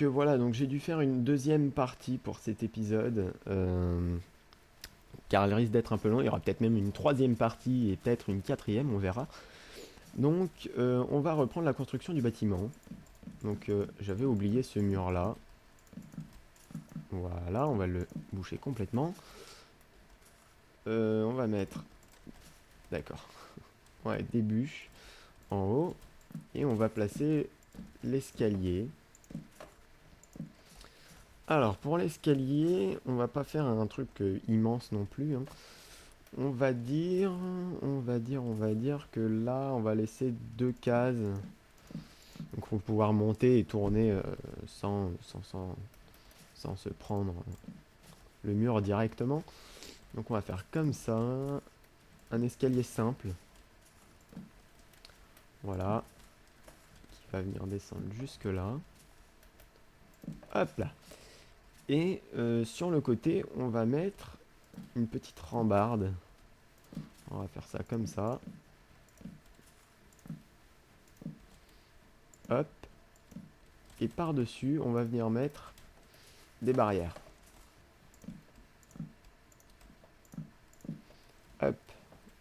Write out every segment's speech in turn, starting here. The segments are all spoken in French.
Voilà, donc j'ai dû faire une deuxième partie pour cet épisode, car elle risque d'être un peu long. Il y aura peut-être même une troisième partie et peut-être une quatrième, on verra. On va reprendre la construction du bâtiment. J'avais oublié ce mur-là. Voilà, on va le boucher complètement. On va mettre, d'accord, ouais, des bûches en haut. Et on va placer l'escalier. Alors, pour l'escalier, on va pas faire un truc immense non plus, hein. On va dire, on va dire que là, on va laisser deux cases. Donc, pour pouvoir monter et tourner sans se prendre le mur directement. Donc, on va faire comme ça. Un escalier simple. Voilà. Qui va venir descendre jusque là. Hop là. Et sur le côté, on va mettre une petite rambarde. On va faire ça comme ça. Hop. Et par-dessus, on va venir mettre des barrières. Hop.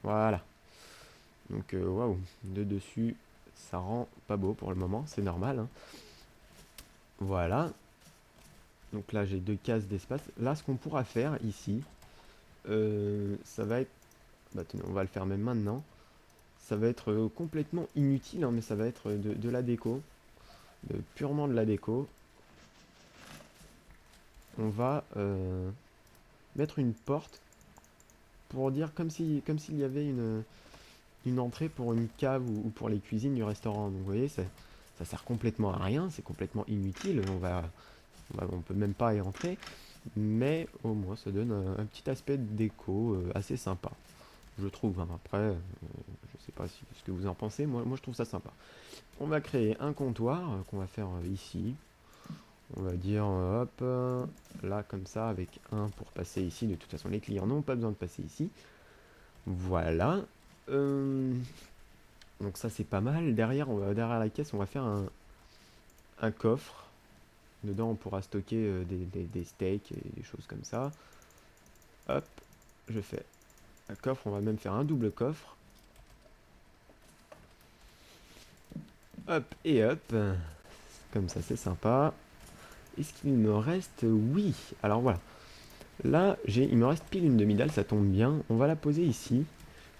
Voilà. Waouh. De dessus, ça rend pas beau pour le moment. C'est normal, hein. Voilà. Donc là, j'ai deux cases d'espace. Là, ce qu'on pourra faire ici, ça va être... Bah, tenez, on va le faire même maintenant. Ça va être complètement inutile, hein, mais ça va être de la déco. Purement de la déco. On va mettre une porte pour dire comme s'il y avait une entrée pour une cave ou pour les cuisines du restaurant. Donc vous voyez, ça sert complètement à rien, c'est complètement inutile. On peut même pas y rentrer, mais au moins ça donne un petit aspect de déco assez sympa, je trouve, hein. Après, je sais pas ce que vous en pensez, moi je trouve ça sympa. On va créer un comptoir qu'on va faire ici. On va dire hop, là comme ça, avec un pour passer ici. De toute façon, les clients n'ont pas besoin de passer ici. Voilà. Euh, donc ça c'est pas mal. Derrière la caisse, on va faire un coffre. Dedans, on pourra stocker des steaks et des choses comme ça. Hop, je fais un coffre. On va même faire un double coffre. Hop et hop. Comme ça, c'est sympa. Est-ce qu'il me reste? Oui. Alors voilà. Là, il me reste pile une demi-dalle, ça tombe bien. On va la poser ici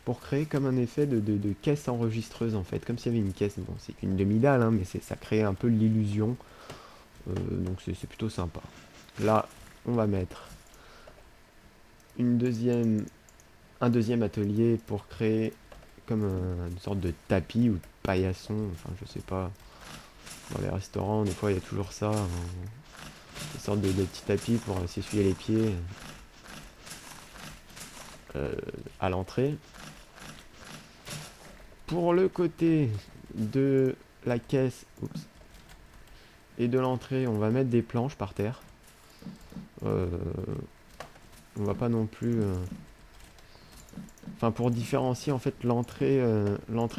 pour créer comme un effet de caisse enregistreuse en fait. Comme s'il y avait une caisse. Bon, c'est qu'une demi-dalle, hein, mais ça crée un peu l'illusion. Donc c'est plutôt sympa. Là, on va mettre une un deuxième atelier pour créer comme une sorte de tapis ou de paillasson. Enfin, je sais pas. Dans les restaurants, des fois, il y a toujours ça, hein. Une sorte de petit tapis pour s'essuyer les pieds euh, à l'entrée. Pour le côté de la caisse et de l'entrée, on va mettre des planches par terre. Euh, on va pas non plus... Enfin, pour différencier en fait l'entrée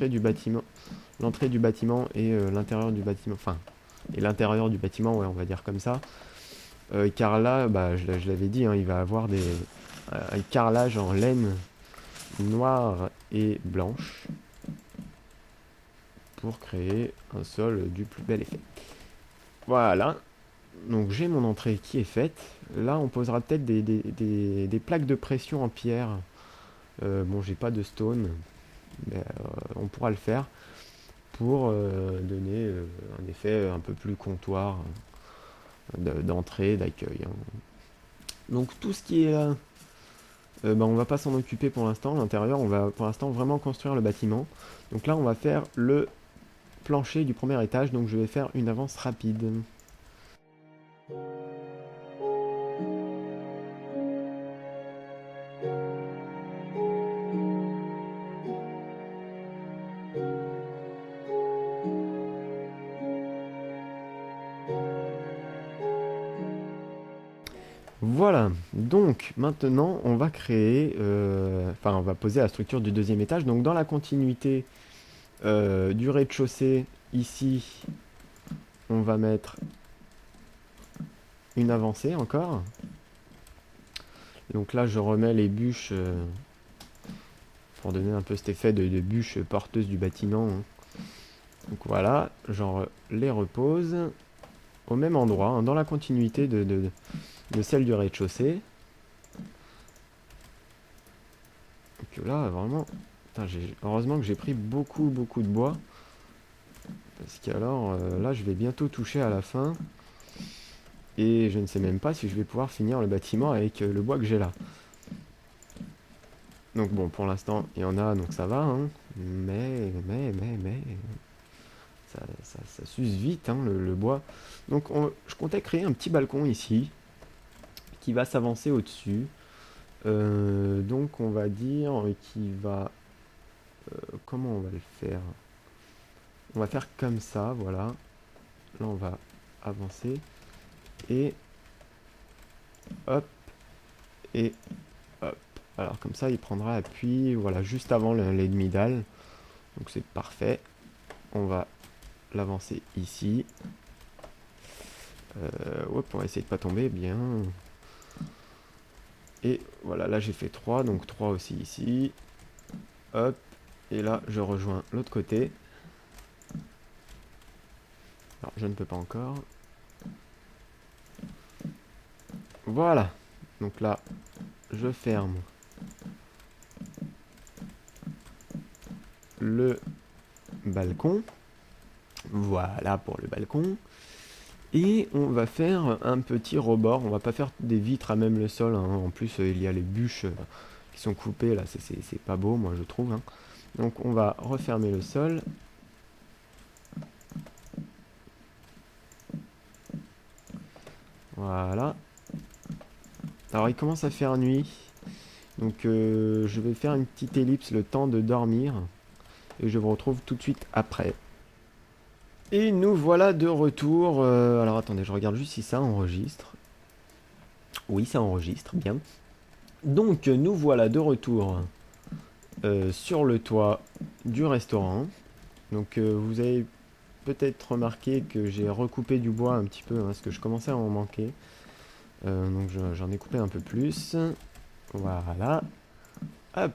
du bâtiment et l'intérieur du bâtiment. Enfin, et l'intérieur du bâtiment, ouais, on va dire comme ça. Car là, bah, je l'avais dit, hein, il va avoir un carrelage en laine noire et blanche pour créer un sol du plus bel effet. Voilà, donc j'ai mon entrée qui est faite. Là, on posera peut-être des plaques de pression en pierre. Bon, j'ai pas de stone, mais on pourra le faire pour donner un effet un peu plus comptoir d'entrée, d'accueil, hein. Donc tout ce qui est là, bah, on va pas s'en occuper pour l'instant. L'intérieur, on va pour l'instant vraiment construire le bâtiment. Donc là, on va faire le plancher du premier étage. Donc je vais faire une avance rapide. Voilà, donc maintenant on va créer, enfin on va poser la structure du deuxième étage. Donc dans la continuité du rez-de-chaussée, ici, on va mettre une avancée encore. Donc là, je remets les bûches pour donner un peu cet effet de bûches porteuses du bâtiment, hein. Donc voilà, j'en les repose au même endroit, hein, dans la continuité de celle du rez-de-chaussée. Donc là, vraiment, putain, heureusement que j'ai pris beaucoup de bois. Parce qu'alors, là, je vais bientôt toucher à la fin. Et je ne sais même pas si je vais pouvoir finir le bâtiment avec le bois que j'ai là. Donc bon, pour l'instant, il y en a, donc ça va, hein. Mais, ça s'use vite, hein, le bois. Donc je comptais créer un petit balcon ici, qui va s'avancer au-dessus. Donc on va dire qu'il va... comment on va le faire? On va faire comme ça, voilà. Là, on va avancer. Et hop, et hop. Alors comme ça, il prendra appui, voilà, juste avant les demi-dalles. Donc c'est parfait. On va l'avancer ici. Hop, on va essayer de pas tomber, bien. Et voilà, là j'ai fait 3, donc 3 aussi ici. Hop, et là je rejoins l'autre côté. Alors je ne peux pas encore. Voilà. Donc là, je ferme le balcon. Voilà pour le balcon. Et on va faire un petit rebord. On va pas faire des vitres à même le sol, hein. En plus, il y a les bûches qui sont coupées. Là, c'est pas beau, moi, je trouve, hein. Donc, on va refermer le sol. Voilà. Alors, il commence à faire nuit. Donc, je vais faire une petite ellipse le temps de dormir. Et je vous retrouve tout de suite après. Et nous voilà de retour. Alors, attendez, je regarde juste si ça enregistre. Oui, ça enregistre, bien. Donc, nous voilà de retour sur le toit du restaurant. Donc vous avez peut-être remarqué que j'ai recoupé du bois un petit peu, hein, parce que je commençais à en manquer. Donc j'en ai coupé un peu plus. Voilà. Hop.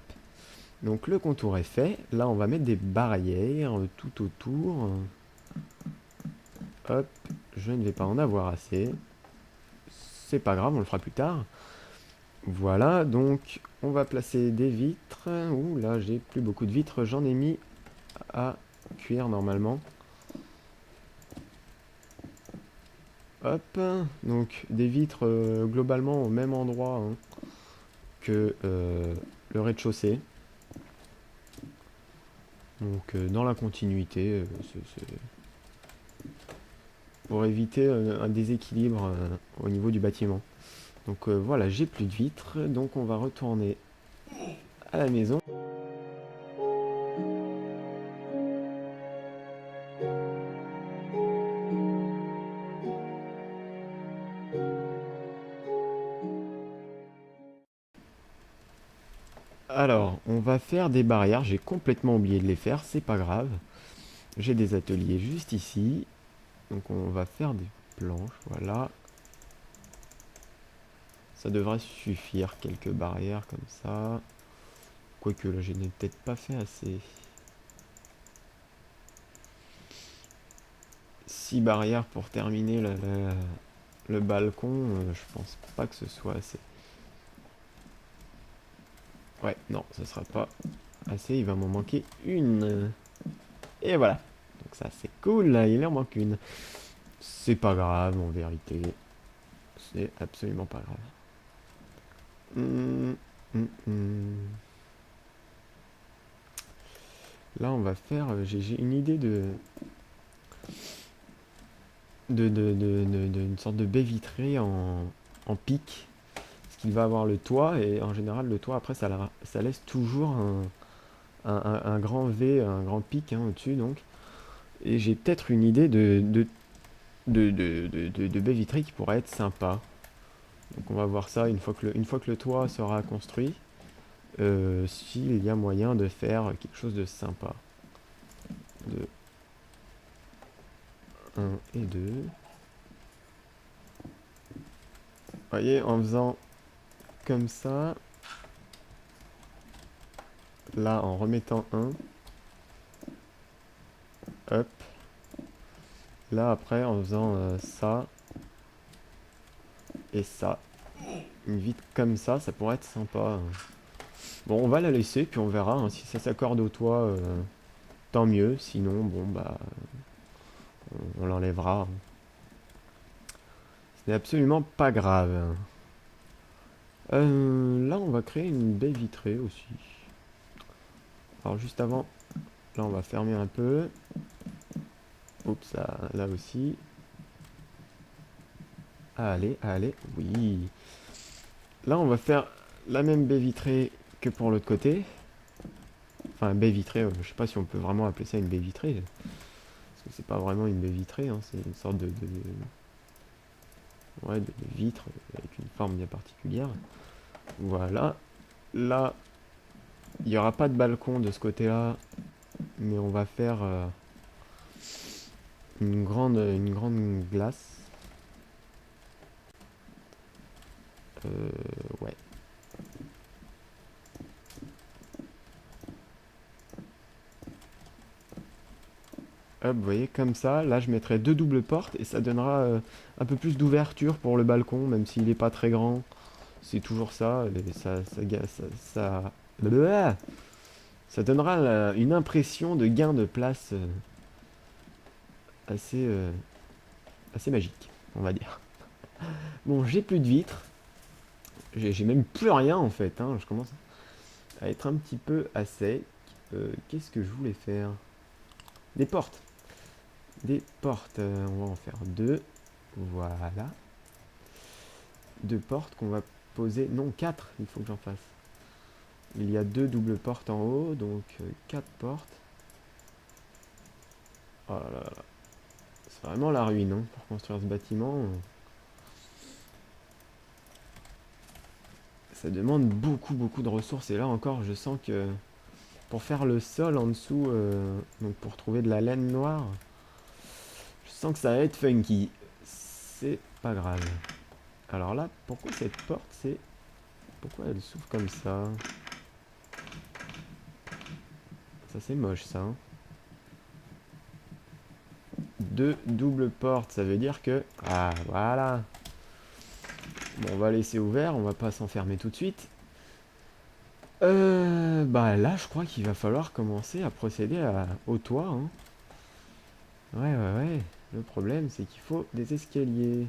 Donc le contour est fait. Là on va mettre des barrières tout autour. Hop. Je ne vais pas en avoir assez. C'est pas grave, on le fera plus tard. Voilà, donc on va placer des vitres. Ouh là j'ai plus beaucoup de vitres, j'en ai mis à cuire normalement. Hop, donc des vitres globalement au même endroit, hein, que le rez-de-chaussée. Donc dans la continuité, pour éviter un déséquilibre au niveau du bâtiment. Donc voilà, j'ai plus de vitres, donc on va retourner à la maison. Alors, on va faire des barrières, j'ai complètement oublié de les faire, c'est pas grave. J'ai des ateliers juste ici, donc on va faire des planches, voilà. Ça devrait suffire, quelques barrières comme ça. Quoique là, je n'ai peut-être pas fait assez. 6 barrières pour terminer le balcon, je pense pas que ce soit assez. Ouais, non, ce sera pas assez, il va m'en manquer une. Et voilà. Donc ça, c'est cool, là, il en manque une. C'est pas grave, en vérité. C'est absolument pas grave. Hum, hum. Là, on va faire... J'ai une idée d'une sorte de baie vitrée en pic. Parce qu'il va avoir le toit, et en général, le toit, après, ça laisse toujours un grand V, un grand pic, hein, au-dessus, donc. Et j'ai peut-être une idée de baie vitrée qui pourrait être sympa. Donc on va voir ça une fois que le toit sera construit, s'il y a moyen de faire quelque chose de sympa. De un et 2. voyez, en faisant comme ça, là, en remettant un, hop, là, après, en faisant ça et ça, une vitre comme ça pourrait être sympa, hein. Bon, on va la laisser, puis on verra, hein, si ça s'accorde au toit, tant mieux, sinon, bon, bah, on l'enlèvera, hein. Ce n'est absolument pas grave. Là, on va créer une baie vitrée aussi. Alors, juste avant, là, on va fermer un peu. Oups, là aussi. Allez, allez, oui. Là, on va faire la même baie vitrée que pour l'autre côté. Enfin, baie vitrée, je sais pas si on peut vraiment appeler ça une baie vitrée. Parce que c'est pas vraiment une baie vitrée, hein, c'est une sorte ouais, de vitre avec une forme bien particulière. Voilà. Là, il n'y aura pas de balcon de ce côté-là, mais on va faire une grande glace. Ouais. Hop, vous voyez, comme ça. Là, je mettrai deux doubles portes et ça donnera un peu plus d'ouverture pour le balcon, même s'il n'est pas très grand. C'est toujours ça. Et Blablabla. Ça donnera une impression de gain de place assez, assez magique, on va dire. Bon, j'ai plus de vitres. J'ai même plus rien en fait, hein. Je commence à être un petit peu à sec. Qu'est-ce que je voulais faire? Des portes. Des portes. On va en faire deux. Voilà. Deux portes qu'on va poser. Non, quatre. Il faut que j'en fasse. Il y a deux doubles portes en haut, donc quatre portes. Oh là là là. C'est vraiment la ruine, hein, pour construire ce bâtiment. Ça demande beaucoup, beaucoup de ressources. Et là encore, je sens que pour faire le sol en dessous, donc pour trouver de la laine noire, je sens que ça va être funky. C'est pas grave. Alors là, pourquoi cette porte, c'est... Pourquoi elle s'ouvre comme ça? Ça c'est moche ça, hein. Deux doubles portes, ça veut dire que... Ah, voilà. Bon, on va laisser ouvert, on va pas s'enfermer tout de suite. Bah là, je crois qu'il va falloir commencer à procéder au toit, hein. Ouais, ouais, ouais. Le problème, c'est qu'il faut des escaliers.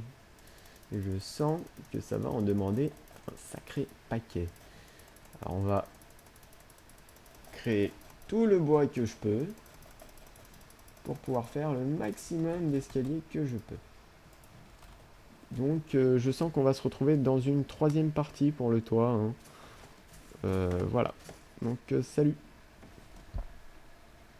Et je sens que ça va en demander un sacré paquet. Alors on va créer tout le bois que je peux pour pouvoir faire le maximum d'escaliers que je peux. Donc je sens qu'on va se retrouver dans une troisième partie pour le toit, hein. Voilà. Donc salut.